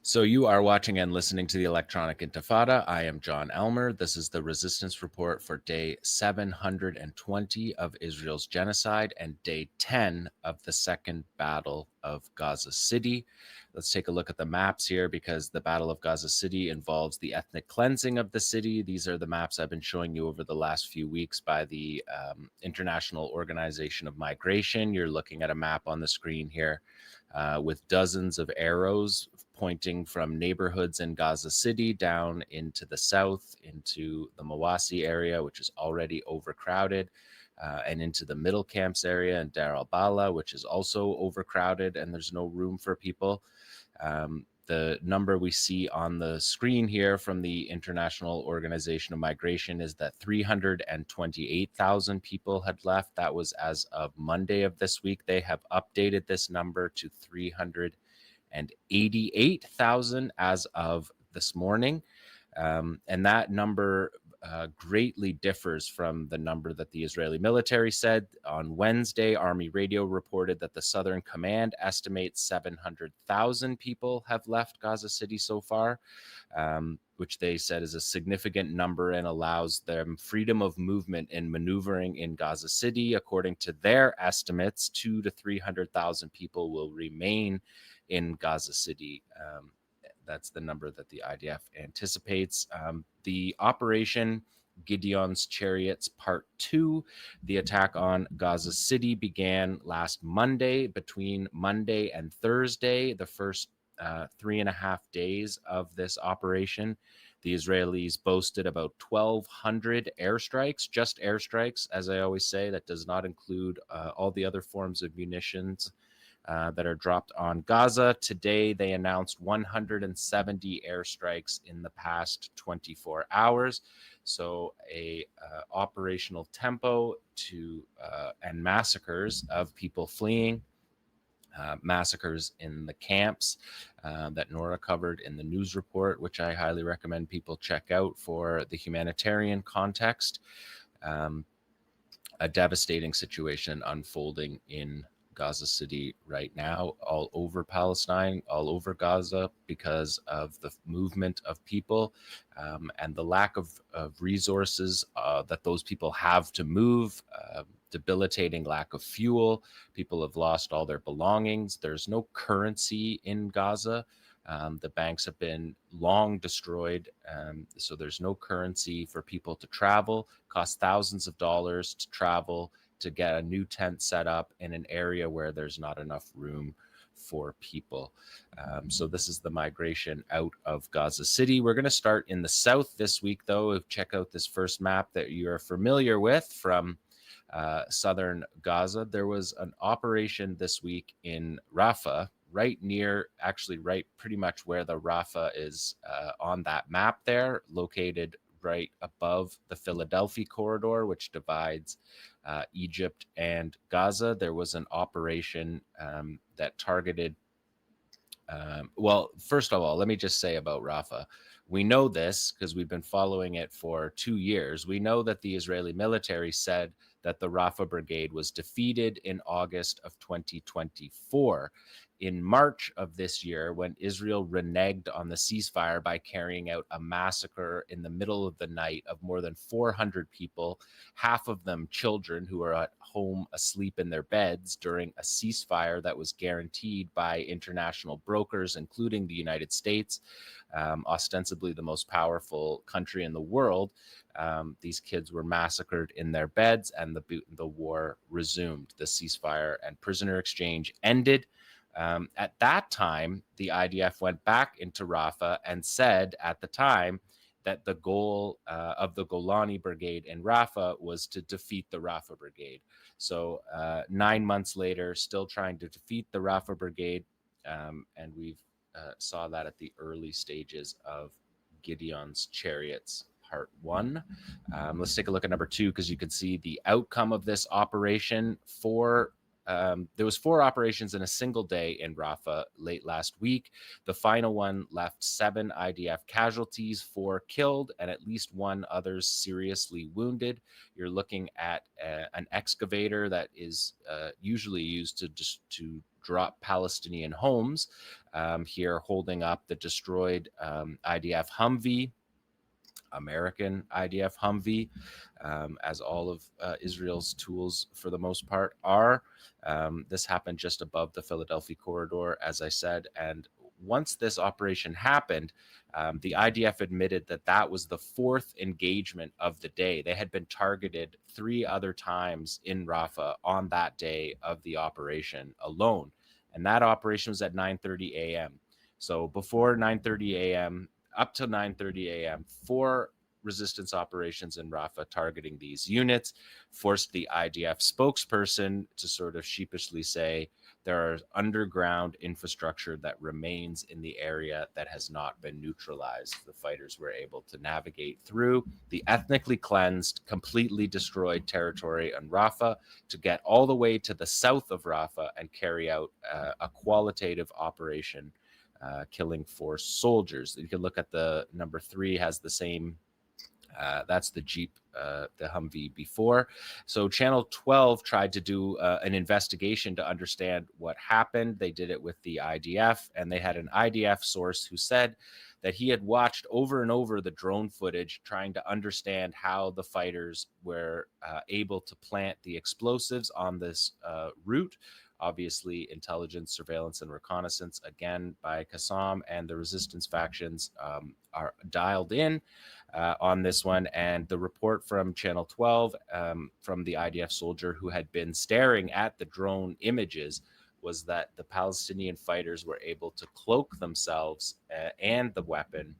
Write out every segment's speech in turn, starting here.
So you are watching and listening to the Electronic Intifada. I am Jon Elmer. This is the Resistance Report for day 720 of Israel's genocide and day 10 of the Second Battle of Gaza City. Let's take a look at the maps here because the Battle of Gaza City involves the ethnic cleansing of the city. These are the maps I've been showing you over the last few weeks by the International Organization of Migration. You're looking at a map on the screen here with dozens of arrows pointing from neighborhoods in Gaza City down into the south, into the Mawasi area, which is already overcrowded, and into the middle camps area in Dar al-Bala, which is also overcrowded and there's no room for people. The number we see on the screen here from the International Organization of Migration is that 328,000 people had left. That was as of Monday of this week. They have updated this number to 388,000 as of this morning. And that number greatly differs from the number that the Israeli military said. On Wednesday, Army Radio reported that the Southern Command estimates 700,000 people have left Gaza City so far, which they said is a significant number and allows them freedom of movement and maneuvering in Gaza City. According to their estimates, 200,000 to 300,000 people will remain in Gaza City. That's the number that the IDF anticipates. The Operation Gideon's Chariots Part 2, the attack on Gaza City, began last Monday. Between Monday and Thursday, the first 3.5 days of this operation, the Israelis boasted about 1,200 airstrikes, just airstrikes, as I always say. That does not include all the other forms of munitions that are dropped on Gaza. Today, they announced 170 airstrikes in the past 24 hours. So a operational tempo to and massacres of people fleeing, massacres in the camps that Nora covered in the news report, which I highly recommend people check out for the humanitarian context. A devastating situation unfolding in Gaza City right now, all over Palestine, all over Gaza, because of the movement of people and the lack of resources that those people have to move, debilitating lack of fuel. People have lost all their belongings. There's no currency in Gaza. The banks have been long destroyed, so there's no currency for people to travel. Costs thousands of dollars to travel to get a new tent set up in an area where there's not enough room for people. So this is the migration out of Gaza City. We're going to start in the south this week, though. Check out this first map that you're familiar with from southern Gaza. There was an operation this week in Rafah, right near, actually right pretty much where the Rafah is on that map there, located right above the Philadelphia corridor, which divides Egypt and Gaza. There was an operation that targeted, well, first of all, let me just say about Rafah. We know this because we've been following it for 2 years. We know that the Israeli military said that the Rafah brigade was defeated in August of 2024. In March of this year, when Israel reneged on the ceasefire by carrying out a massacre in the middle of the night of more than 400 people, half of them children who are at home asleep in their beds during a ceasefire that was guaranteed by international brokers, including the United States, ostensibly the most powerful country in the world. These kids were massacred in their beds, and the war resumed. The ceasefire and prisoner exchange ended. At that time, the IDF went back into Rafah and said at the time that the goal of the Golani Brigade in Rafah was to defeat the Rafah Brigade. So 9 months later, still trying to defeat the Rafah Brigade, and we've saw that at the early stages of Gideon's Chariots Part 1. Let's take a look at number 2, because you can see the outcome of this operation. There was 4 operations in a single day in Rafah late last week. The final one left 7 IDF casualties, 4 killed, and at least 1 others seriously wounded. You're looking at an excavator that is usually used to drop Palestinian homes. here holding up the destroyed IDF Humvee, American IDF Humvee, as all of Israel's tools, for the most part, are. This happened just above the Philadelphia corridor, as I said. And once this operation happened, the IDF admitted that that was the fourth engagement of the day. They had been targeted 3 other times in Rafah on that day of the operation alone. And that operation was at 9:30 a.m. So before 9:30 a.m., up to 9:30 a.m., 4 resistance operations in Rafah targeting these units, forced the IDF spokesperson to sort of sheepishly say there are underground infrastructure that remains in the area that has not been neutralized. The fighters were able to navigate through the ethnically cleansed, completely destroyed territory in Rafah to get all the way to the south of Rafah and carry out a qualitative operation, killing 4 soldiers. You can look at the number 3 has the same. That's the Jeep, the Humvee before. So Channel 12 tried to do an investigation to understand what happened. They did it with the IDF, and they had an IDF source who said that he had watched over and over the drone footage, trying to understand how the fighters were able to plant the explosives on this route. Obviously, intelligence, surveillance, and reconnaissance, again, by 𝐓𝐡𝐞 and the resistance factions, are dialed in on this one. And the report from Channel 12, from the IDF soldier who had been staring at the drone images, was that the Palestinian fighters were able to cloak themselves and the weapon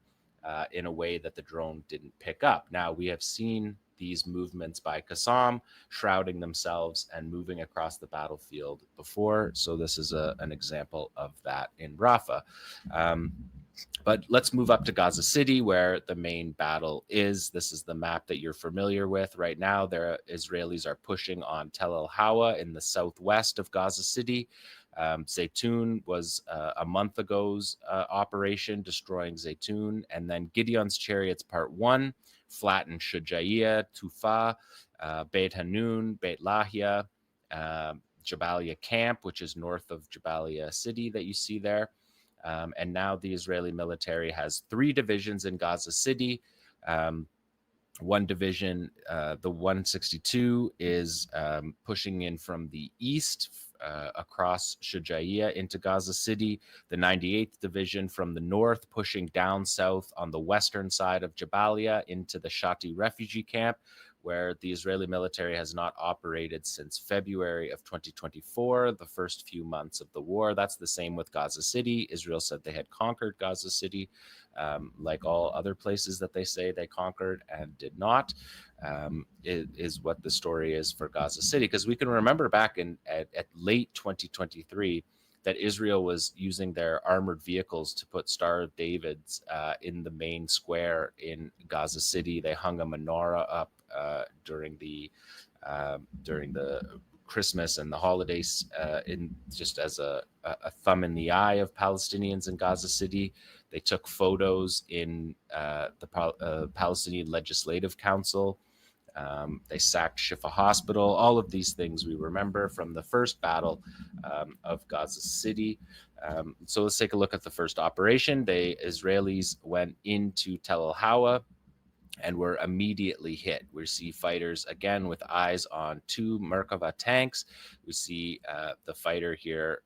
in a way that the drone didn't pick up. Now, we have seen these movements by 𝐓𝐡𝐞 shrouding themselves and moving across the battlefield before. So this is an example of that in Rafah. But let's move up to Gaza City, where the main battle is. This is the map that you're familiar with. Right now, the Israelis are pushing on Tel El-Hawa in the southwest of Gaza City. 𝐓𝐡𝐞 was a month ago's operation, destroying 𝐓𝐡𝐞. And then Gideon's Chariots Part 1 flattened Shujaiya, Tufa, Beit Hanun, Beit Lahia, Jabalia Camp, which is north of Jabalia City that you see there. And now the Israeli military has 3 divisions in Gaza City. One division, the 162, is pushing in from the east across Shujaiya into Gaza City. The 98th Division from the north, pushing down south on the western side of Jabalia into the Shati refugee camp, where the Israeli military has not operated since February of 2024, the first few months of the war. That's the same with Gaza City. Israel said they had conquered Gaza City, like all other places that they say they conquered and did not. Is what the story is for Gaza City. Because we can remember back at late 2023 that Israel was using their armored vehicles to put Star of David's in the main square in Gaza City. They hung a menorah up during the Christmas and the holidays, in just as a thumb in the eye of Palestinians in Gaza City. They took photos in the Palestinian Legislative Council. They sacked Shifa Hospital. All of these things we remember from the first battle of Gaza City. So let's take a look at the first operation. The Israelis went into Tel El-Hawa and were immediately hit. We see fighters again with eyes on 2 Merkava tanks. We see the fighter here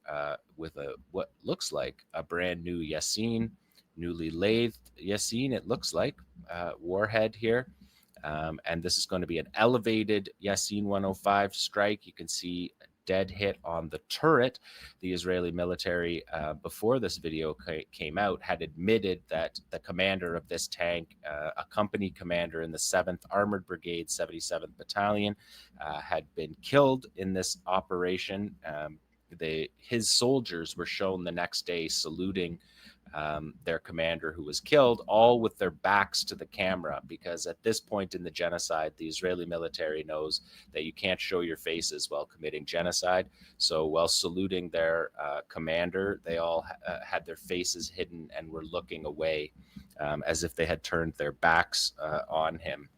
with what looks like a brand new Yassin, newly lathed Yassin, it looks like, warhead here. And this is going to be an elevated Yassin 105 strike. You can see a dead hit on the turret. The Israeli military, before this video came out, had admitted that the commander of this tank, a company commander in the 7th Armored Brigade, 77th Battalion, had been killed in this operation. His soldiers were shown the next day saluting their commander who was killed, all with their backs to the camera, because at this point in the genocide, the Israeli military knows that you can't show your faces while committing genocide. So while saluting their commander, they all had their faces hidden and were looking away, as if they had turned their backs on him.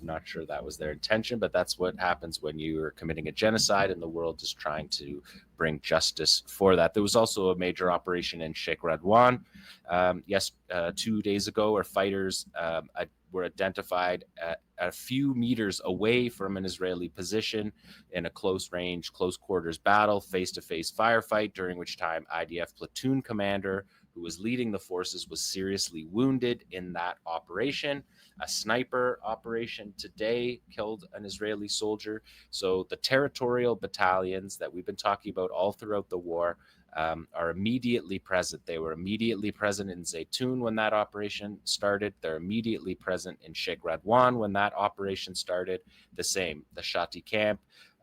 Not sure that was their intention, but that's what happens when you are committing a genocide and the world is trying to bring justice for that. There was also a major operation in Sheikh Radwan 2 days ago, where fighters were identified at a few meters away from an Israeli position in a close range, close quarters battle, face-to-face firefight, during which time IDF platoon commander who was leading the forces was seriously wounded in that operation. A sniper operation today killed an Israeli soldier. So the territorial battalions that we've been talking about all throughout the war are immediately present. They were immediately present in Zaytun when that operation started. They're immediately present in Sheikh Radwan when that operation started. The same, the Shati camp,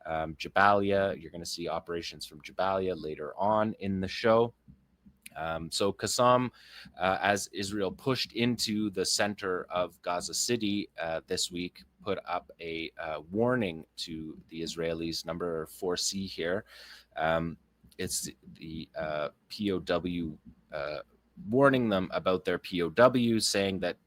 Jabalia. You're going to see operations from Jabalia later on in the show. So 𝐓𝐡𝐞, as Israel pushed into the center of Gaza City this week, put up a warning to the Israelis, number 4C here. It's the POW warning them about their POWs, saying that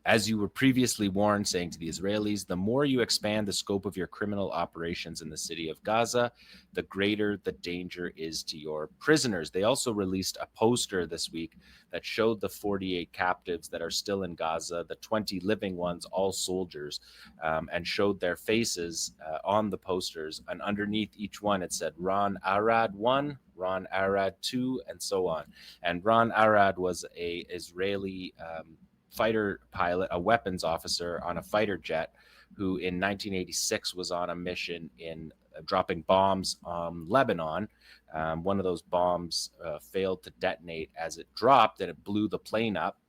as you were previously warned, saying to the Israelis, the more you expand the scope of your criminal operations in the city of Gaza, the greater the danger is to your prisoners. They also released a poster this week that showed the 48 captives that are still in Gaza, the 20 living ones, all soldiers, and showed their faces on the posters. And underneath each one, it said Ron Arad 1, Ron Arad 2, and so on. And Ron Arad was a Israeli fighter pilot, a weapons officer on a fighter jet, who in 1986 was on a mission in dropping bombs on Lebanon. One of those bombs failed to detonate as it dropped, and it blew the plane up.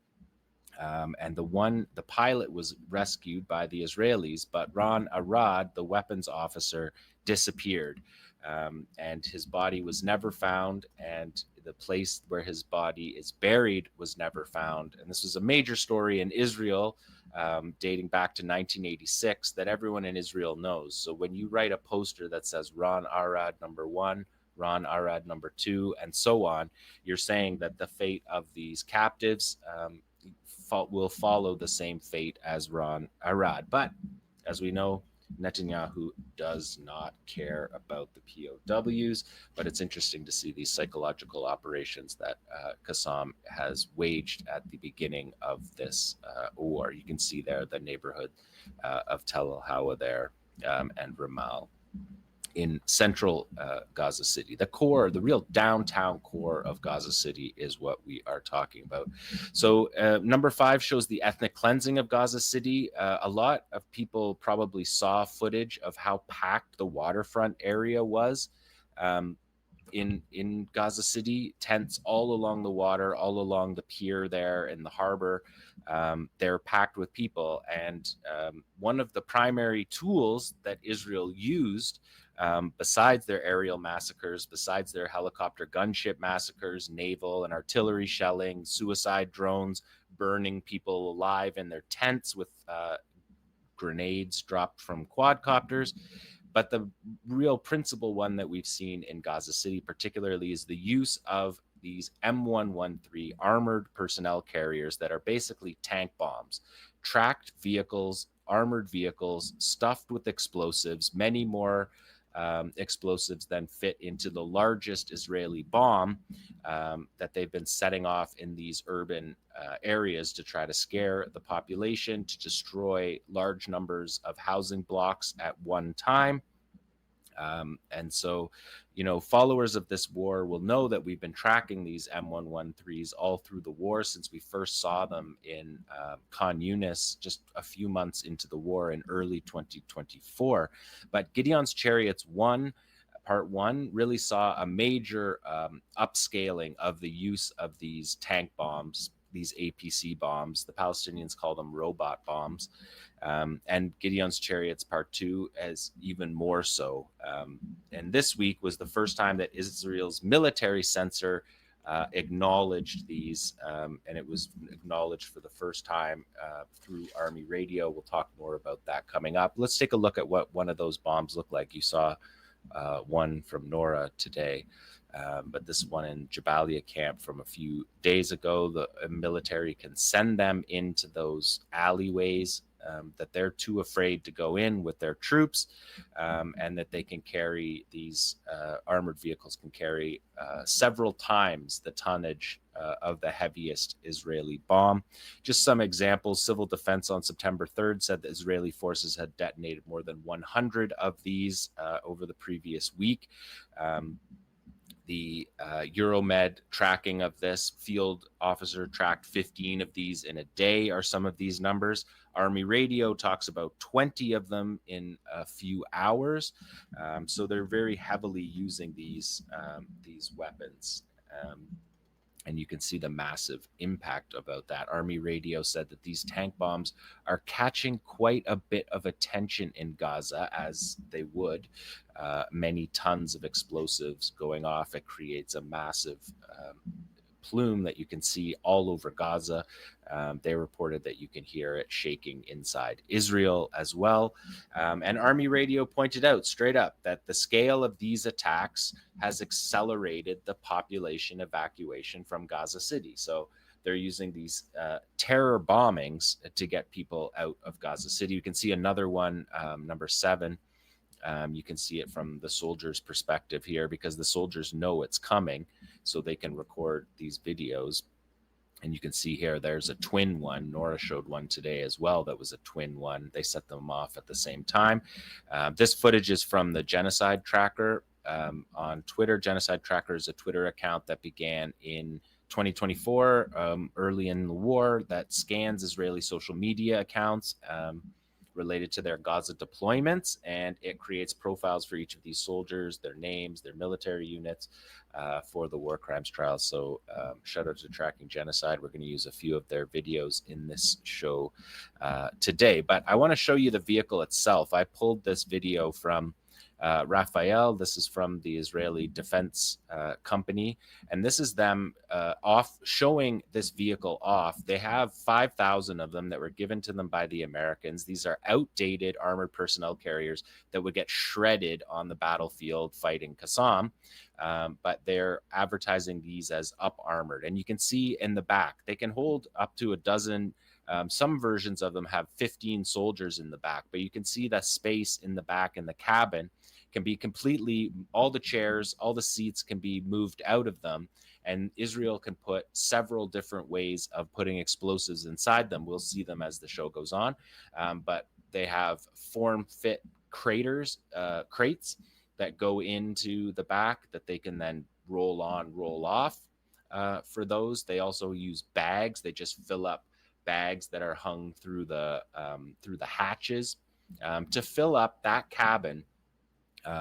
And the pilot was rescued by the Israelis, but Ron Arad, the weapons officer, disappeared. And his body was never found, and the place where his body is buried was never found. And this was a major story in Israel, dating back to 1986, that everyone in Israel knows. So when you write a poster that says Ron Arad number 1, Ron Arad number 2, and so on, you're saying that the fate of these captives will follow the same fate as Ron Arad. But as we know, Netanyahu does not care about the POWs, but it's interesting to see these psychological operations that 𝐓𝐡𝐞 has waged at the beginning of this war. You can see there the neighborhood of Tel El-Hawa there and Ramal in central Gaza City. The core, the real downtown core of Gaza City is what we are talking about. So number 5 shows the ethnic cleansing of Gaza City. A lot of people probably saw footage of how packed the waterfront area was. In Gaza City, tents all along the water, all along the pier there in the harbor. They're packed with people. And one of the primary tools that Israel used, besides their aerial massacres, besides their helicopter gunship massacres, naval and artillery shelling, suicide drones, burning people alive in their tents with grenades dropped from quadcopters. But the real principal one that we've seen in Gaza City particularly is the use of these M113 armored personnel carriers that are basically tank bombs, tracked vehicles, armored vehicles, stuffed with explosives, many more explosives than fit into the largest Israeli bomb that they've been setting off in these urban areas to try to scare the population, to destroy large numbers of housing blocks at one time. And so, followers of this war will know that we've been tracking these M113s all through the war since we first saw them in Khan Yunis just a few months into the war in early 2024. But Gideon's Chariots Part 1 really saw a major upscaling of the use of these tank bombs, these APC bombs. The Palestinians call them robot bombs. And Gideon's Chariots Part 2 as even more so. And this week was the first time that Israel's military censor acknowledged these, and it was acknowledged for the first time through Army Radio. We'll talk more about that coming up. Let's take a look at what one of those bombs looked like. You saw one from Nora today. But this one in Jabalia camp from a few days ago, the military can send them into those alleyways that they're too afraid to go in with their troops, and that they can carry these armored vehicles can carry several times the tonnage of the heaviest Israeli bomb. Just some examples. Civil Defense on September 3rd said that Israeli forces had detonated more than 100 of these over the previous week. The Euromed tracking of this, field officer tracked 15 of these in a day, are some of these numbers. Army Radio talks about 20 of them in a few hours. So they're very heavily using these weapons. And you can see the massive impact about that. Army Radio said that these tank bombs are catching quite a bit of attention in Gaza, as they would. Many tons of explosives going off. It creates a massive plume that you can see all over Gaza. They reported that you can hear it shaking inside Israel as well. And Army Radio pointed out straight up that the scale of these attacks has accelerated the population evacuation from Gaza City. So they're using these terror bombings to get people out of Gaza City. You can see another one, number 7. You can see it from the soldiers' perspective here, because the soldiers know it's coming, so they can record these videos. And you can see here, there's a twin one. Nora showed one today as well that was a twin one. They set them off at the same time. This footage is from the Genocide Tracker on Twitter. Genocide Tracker is a Twitter account that began in 2024, early in the war, that scans Israeli social media accounts related to their Gaza deployments, and it creates profiles for each of these soldiers, their names, their military units, for the war crimes trials. So shout out to Tracking Genocide. We're going to use a few of their videos in this show today, but I want to show you the vehicle itself. I pulled this video from Raphael. This is from the Israeli Defense Company, and this is them showing this vehicle off. They have 5,000 of them that were given to them by the Americans. These are outdated armored personnel carriers that would get shredded on the battlefield fighting Qassam, but they're advertising these as up armored. And you can see in the back, they can hold up to a dozen. Some versions of them have 15 soldiers in the back, but you can see that space in the back in the cabin can be completely, all the chairs, all the seats can be moved out of them, and Israel can put several different ways of putting explosives inside them. We'll see them as the show goes on, but they have form-fit crates that go into the back that they can then roll on, roll off. For those, they also use bags. They just fill up bags that are hung through the hatches to fill up that cabin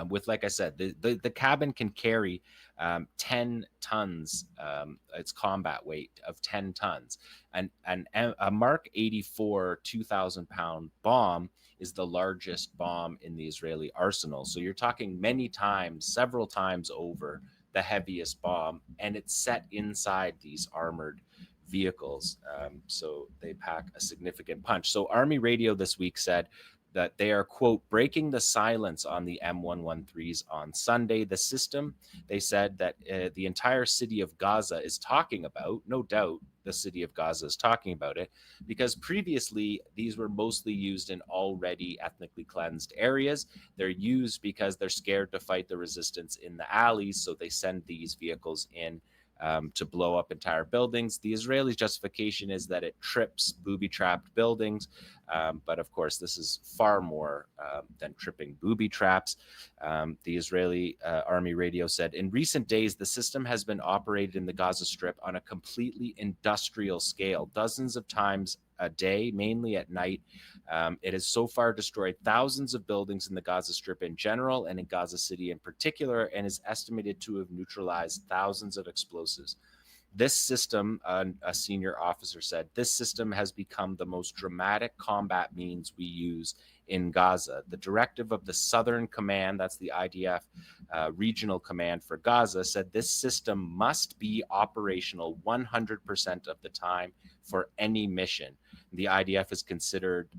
with, like I said, the cabin can carry 10 tons. Its combat weight of 10 tons. And a Mark 84 2,000-pound bomb is the largest bomb in the Israeli arsenal. So you're talking many times, several times over the heaviest bomb, and it's set inside these armored vehicles. So they pack a significant punch. So Army Radio this week said that they are, quote, breaking the silence on the M113s on Sunday. The system, they said that the entire city of Gaza is talking about, no doubt the city of Gaza is talking about it, because previously these were mostly used in already ethnically cleansed areas. They're used because they're scared to fight the resistance in the alleys, so they send these vehicles in to blow up entire buildings. The Israeli justification is that it trips booby-trapped buildings, but of course this is far more than tripping booby traps. The Israeli Army Radio said, in recent days, the system has been operated in the Gaza Strip on a completely industrial scale, dozens of times a day, mainly at night. It has so far destroyed thousands of buildings in the Gaza Strip in general and in Gaza City in particular, and is estimated to have neutralized thousands of explosives. This system, a senior officer said, this system has become the most dramatic combat means we use in Gaza. The directive of the Southern Command, that's the IDF regional command for Gaza, said this system must be operational 100% of the time for any mission. The IDF has considered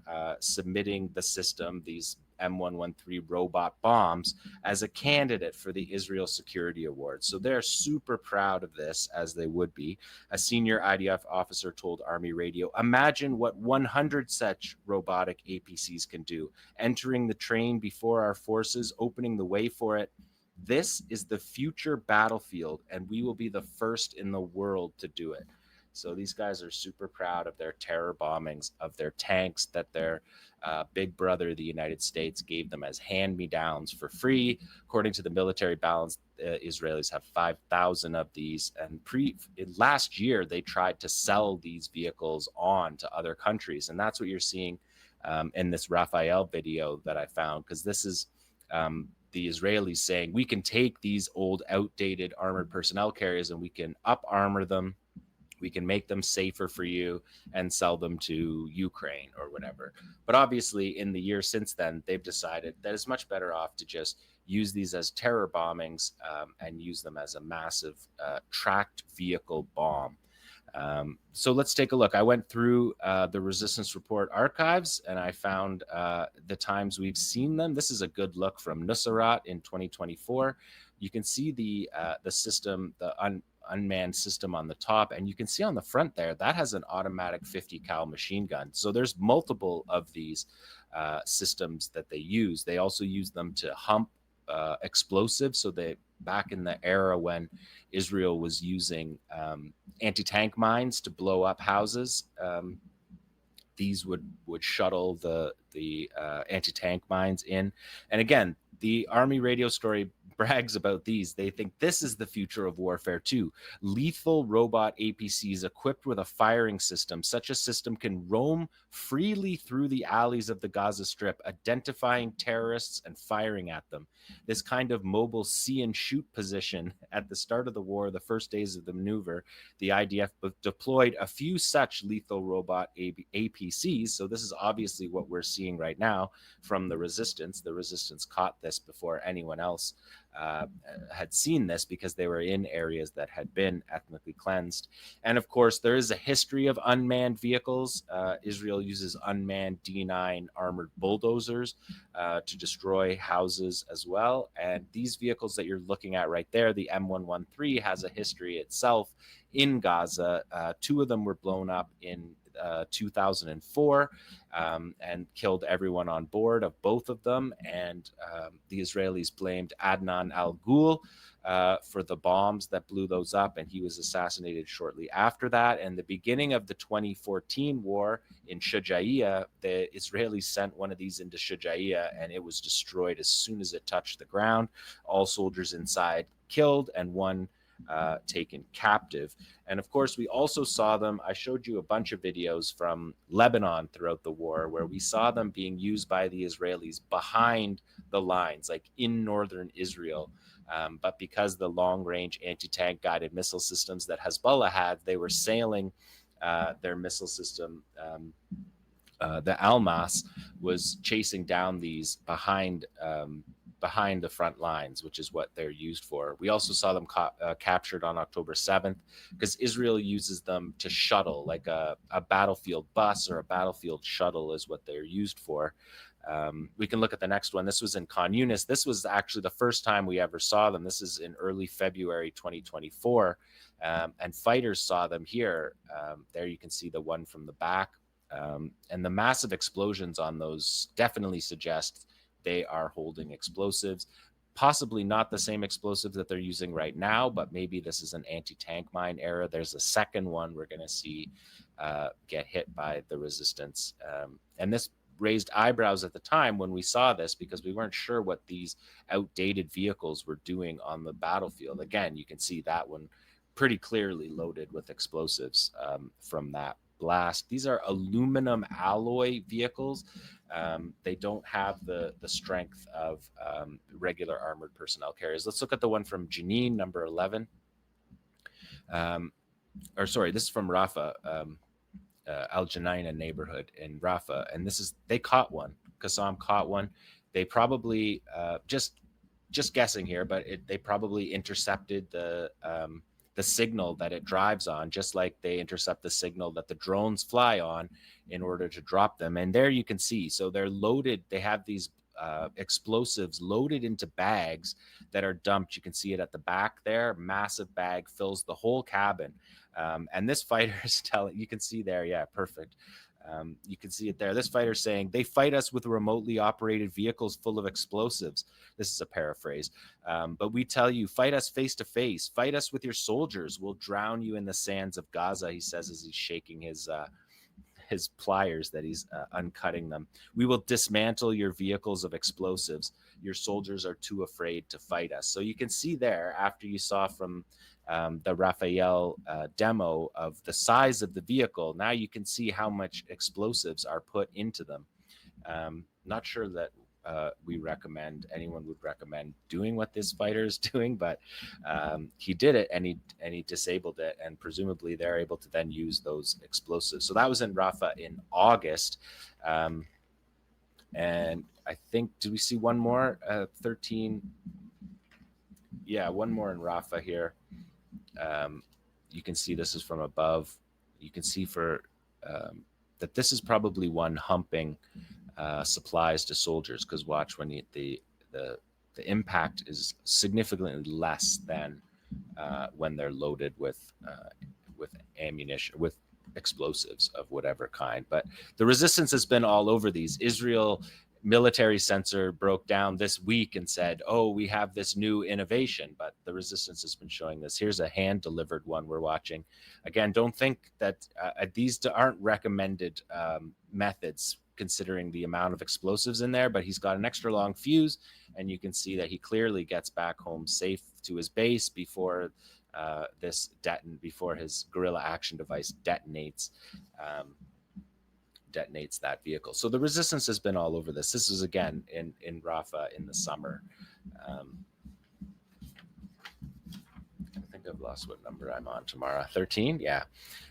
submitting the system, these M113 robot bombs as a candidate for the Israel Security Award. So they're super proud of this, as they would be. A senior IDF officer told Army Radio, "Imagine what 100 such robotic APCs can do, entering the train before our forces, opening the way for it. This is the future battlefield, and we will be the first in the world to do it." So these guys are super proud of their terror bombings, of their tanks that their big brother, the United States, gave them as hand-me-downs for free. According to the military balance, Israelis have 5,000 of these. And last year, they tried to sell these vehicles on to other countries. And that's what you're seeing in this Raphael video that I found, because this is the Israelis saying, we can take these old, outdated armored personnel carriers and we can up-armor them. We can make them safer for you and sell them to Ukraine or whatever. But obviously, in the year since then, they've decided that it's much better off to just use these as terror bombings and use them as a massive tracked vehicle bomb. So let's take a look. I went through the Resistance Report archives and I found the times we've seen them. This is a good look from Nusrat in 2024. You can see the system, the unmanned system on the top, and you can see on the front there that has an automatic 50 cal machine gun. So there's multiple of these systems that they use. They also use them to hump explosives. So they, back in the era when Israel was using anti-tank mines to blow up houses, these would shuttle the anti-tank mines in. And again, the Army Radio story brags about these. They think this is the future of warfare too. Lethal robot APCs equipped with a firing system. Such a system can roam freely through the alleys of the Gaza Strip, identifying terrorists and firing at them. This kind of mobile see and shoot position at the start of the war, the first days of the maneuver, the IDF deployed a few such lethal robot APCs. So this is obviously what we're seeing right now from the resistance. The resistance caught this before anyone else had seen this, because they were in areas that had been ethnically cleansed. And of course, there is a history of unmanned vehicles. Israel uses unmanned D9 armored bulldozers to destroy houses as well. And these vehicles that you're looking at right there, the M113, has a history itself in Gaza. Two of them were blown up in 2004 and killed everyone on board of both of them. And the Israelis blamed Adnan al-Ghul for the bombs that blew those up, and he was assassinated shortly after that. And the beginning of the 2014 war in 𝐄𝐥𝐿𝐜, the Israelis sent one of these into 𝐄𝐥𝐿𝐜, and it was destroyed as soon as it touched the ground. All soldiers inside killed, and one taken captive. And of course, we also saw them. I showed you a bunch of videos from Lebanon throughout the war where we saw them being used by the Israelis behind the lines, like in northern Israel. But because the long-range anti-tank guided missile systems that Hezbollah had, they were sailing their missile system. The Almas was chasing down these behind the front lines, which is what they're used for. We also saw them captured on October 7th, because Israel uses them to shuttle, like a battlefield bus or a battlefield shuttle is what they're used for. We can look at the next one. This was in Khan Yunis. This was actually the first time we ever saw them. This is in early February 2024, and fighters saw them here. There you can see the one from the back. And the massive explosions on those definitely suggest they are holding explosives, possibly not the same explosives that they're using right now, but maybe this is an anti-tank mine era. There's a second one we're going to see get hit by the resistance. And this raised eyebrows at the time when we saw this, because we weren't sure what these outdated vehicles were doing on the battlefield. Again, you can see that one pretty clearly loaded with explosives from that blast. These are aluminum alloy vehicles. They don't have the strength of regular armored personnel carriers. Let's look at the one from Jenin, number 11. Or sorry, this is from Rafah, Al Janaina neighborhood in Rafah, and this is, they caught one. 𝐓𝐡𝐞 caught one. They probably just guessing here, but they probably intercepted the signal that it drives on, just like they intercept the signal that the drones fly on in order to drop them. And there you can see, so they're loaded. They have these explosives loaded into bags that are dumped. You can see it at the back there. Massive bag fills the whole cabin. And this fighter is telling, you can see there, yeah, perfect. You can see it there. This fighter saying, they fight us with remotely operated vehicles full of explosives. This is a paraphrase. But we tell you, fight us face to face. Fight us with your soldiers. We'll drown you in the sands of Gaza, he says as he's shaking his pliers that he's uncutting them. We will dismantle your vehicles of explosives. Your soldiers are too afraid to fight us. So you can see there, after you saw from the Raphael demo of the size of the vehicle, now you can see how much explosives are put into them. Not sure that anyone would recommend doing what this fighter is doing, but he did it, and he disabled it, and presumably they're able to then use those explosives. So that was in Rafah in August, and I think, did we see one more? 13. Yeah, one more in Rafah here. You can see this is from above. You can see that this is probably one humping supplies to soldiers, because watch, when the impact is significantly less than when they're loaded with ammunition, with explosives of whatever kind. But the resistance has been all over these. Israel military censor broke down this week and said, oh, we have this new innovation, but the resistance has been showing this. Here's a hand delivered one we're watching. Again, don't think that these aren't recommended methods considering the amount of explosives in there, but he's got an extra long fuse, and you can see that he clearly gets back home safe to his base before before his guerrilla action device detonates that vehicle. So the resistance has been all over this. This is again in Rafah in the summer. I think I've lost what number I'm on tomorrow. 13, yeah.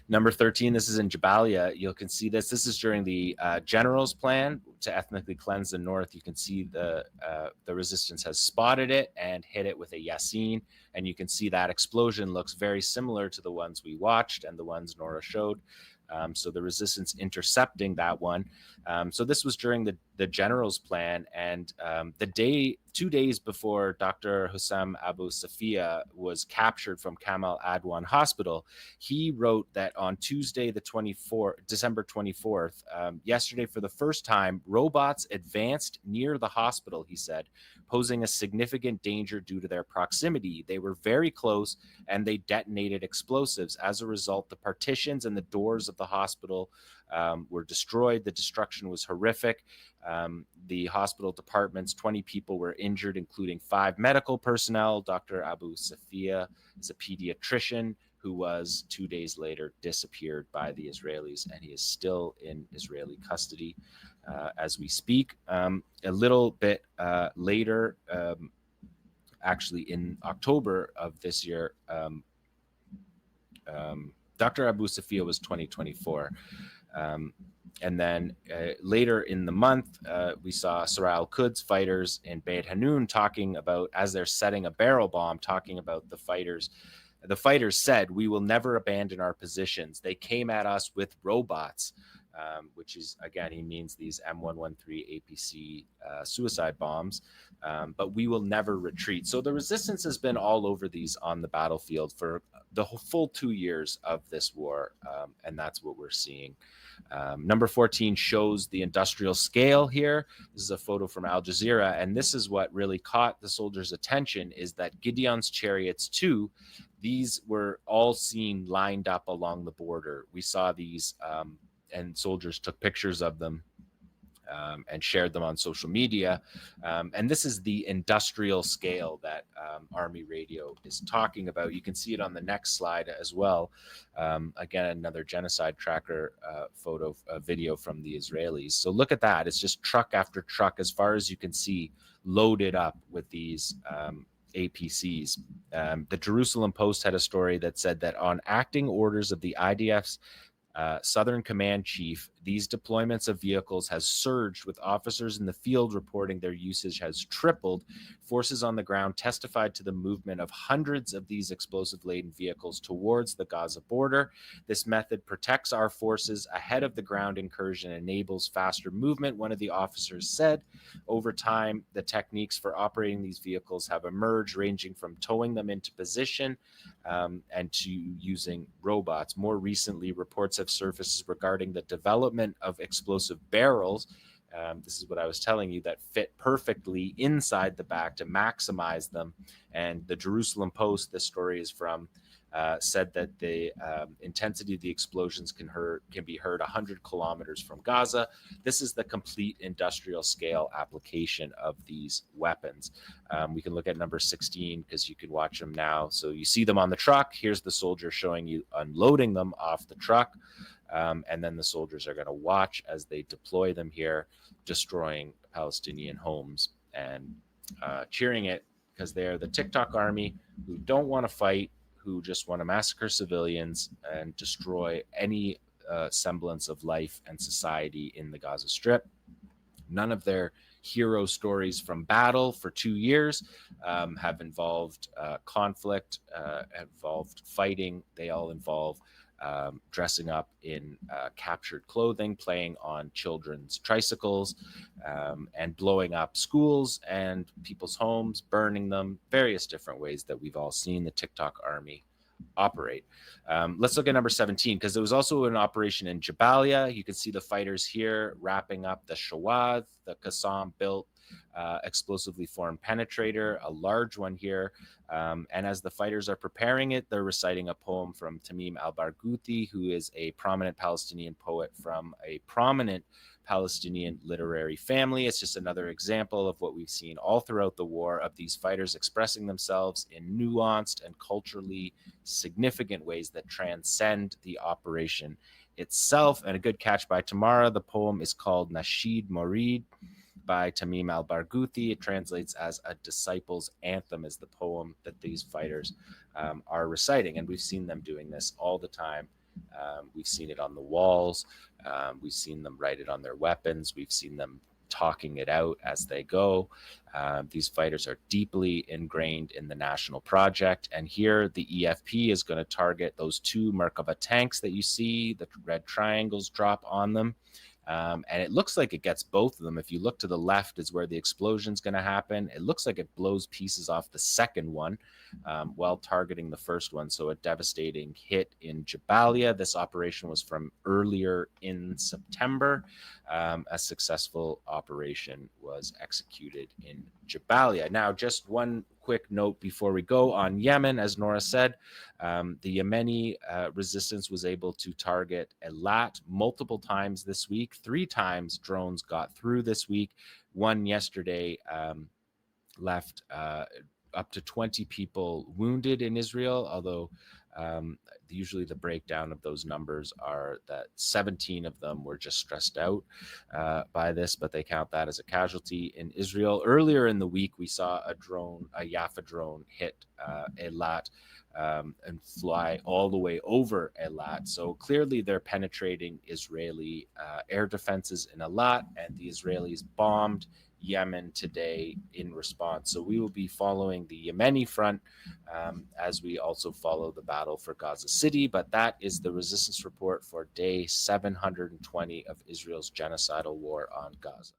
Number 13, this is in Jabalia. You can see this. This is during the general's plan to ethnically cleanse the north. You can see the resistance has spotted it and hit it with a Yasin. And you can see that explosion looks very similar to the ones we watched and the ones Nora showed. So the resistance intercepting that one. So this was during the general's plan, and 2 days before Dr. Hussam Abu Safia was captured from Kamal Adwan Hospital, he wrote that on Tuesday, December 24th, yesterday, for the first time, robots advanced near the hospital, he said, posing a significant danger due to their proximity. They were very close, and they detonated explosives. As a result, the partitions and the doors of the hospital were destroyed. The destruction was horrific. The hospital departments, 20 people were injured, including 5 medical personnel. Dr. Abu Safia is a pediatrician who was 2 days later disappeared by the Israelis, and he is still in Israeli custody as we speak. A little bit later, actually in October of this year, Dr. Abu Safia was 2024. And then later in the month, we saw Sarah al-Quds fighters in Beit Hanun talking about, as they're setting a barrel bomb, talking about the fighters. The fighters said, "We will never abandon our positions. They came at us with robots," which is, again, he means these M113 APC suicide bombs, but we will never retreat. So the resistance has been all over these on the battlefield for the full 2 years of this war, and that's what we're seeing. Number 14 shows the industrial scale here. This is a photo from Al Jazeera, and this is what really caught the soldiers' attention, is that Gideon's chariots too, these were all seen lined up along the border. We saw these, and soldiers took pictures of them and shared them on social media. And this is the industrial scale that Army Radio is talking about. You can see it on the next slide as well. Again, another genocide tracker video from the Israelis. So look at that. It's just truck after truck, as far as you can see, loaded up with these APCs. The Jerusalem Post had a story that said that on acting orders of the IDF's Southern Command Chief, these deployments of vehicles has surged, with officers in the field reporting their usage has tripled. Forces on the ground testified to the movement of hundreds of these explosive-laden vehicles towards the Gaza border. This method protects our forces ahead of the ground incursion and enables faster movement, one of the officers said. Over time, the techniques for operating these vehicles have emerged, ranging from towing them into position and to using robots. More recently, reports have surfaced regarding the development of explosive barrels. This is what I was telling you, that fit perfectly inside the back to maximize them. And the Jerusalem Post, this story is from, said that the intensity of the explosions can be heard 100 kilometers from Gaza. This is the complete industrial scale application of these weapons. We can look at number 16 because you can watch them now. So you see them on the truck. Here's the soldier showing you unloading them off the truck. And then the soldiers are going to watch as they deploy them here, destroying Palestinian homes and cheering it, because they're the TikTok army who don't want to fight, who just want to massacre civilians and destroy any semblance of life and society in the Gaza Strip. None of their hero stories from battle for 2 years have involved conflict, involved fighting. They all involve dressing up in captured clothing, playing on children's tricycles, and blowing up schools and people's homes, burning them, various different ways that we've all seen the TikTok army operate. Let's look at number 17, because there was also an operation in Jabalia. You can see the fighters here wrapping up the Shawad, the Qassam built explosively formed penetrator, a large one here. And as the fighters are preparing it, they're reciting a poem from Tamim al-Barghouti, who is a prominent Palestinian poet from a prominent Palestinian literary family. It's just another example of what we've seen all throughout the war, of these fighters expressing themselves in nuanced and culturally significant ways that transcend the operation itself. And a good catch by Tamara, the poem is called Nasheed Morid by Tamim al-Barghouti. It translates as a disciple's anthem, is the poem that these fighters are reciting. And we've seen them doing this all the time. We've seen it on the walls. We've seen them write it on their weapons. We've seen them talking it out as they go. These fighters are deeply ingrained in the national project. And here the EFP is going to target those 2 Merkava tanks that you see, the red triangles drop on them. And it looks like it gets both of them. If you look to the left is where the explosion is going to happen. It looks like it blows pieces off the second one while targeting the first one. So a devastating hit in Jabalia. This operation was from earlier in September. A successful operation was executed in Jabalia. Now, just one quick note before we go on Yemen. As Nora said, the Yemeni resistance was able to target Eilat multiple times this week. 3 times drones got through this week. One yesterday left up to 20 people wounded in Israel, although usually the breakdown of those numbers are that 17 of them were just stressed out by this, but they count that as a casualty in Israel. Earlier in the week, we saw a Yafa drone hit Eilat and fly all the way over Eilat. So clearly they're penetrating Israeli air defenses in Eilat, and the Israelis bombed Yemen today in response. So we will be following the Yemeni front as we also follow the battle for Gaza City. But that is the resistance report for day 720 of Israel's genocidal war on Gaza.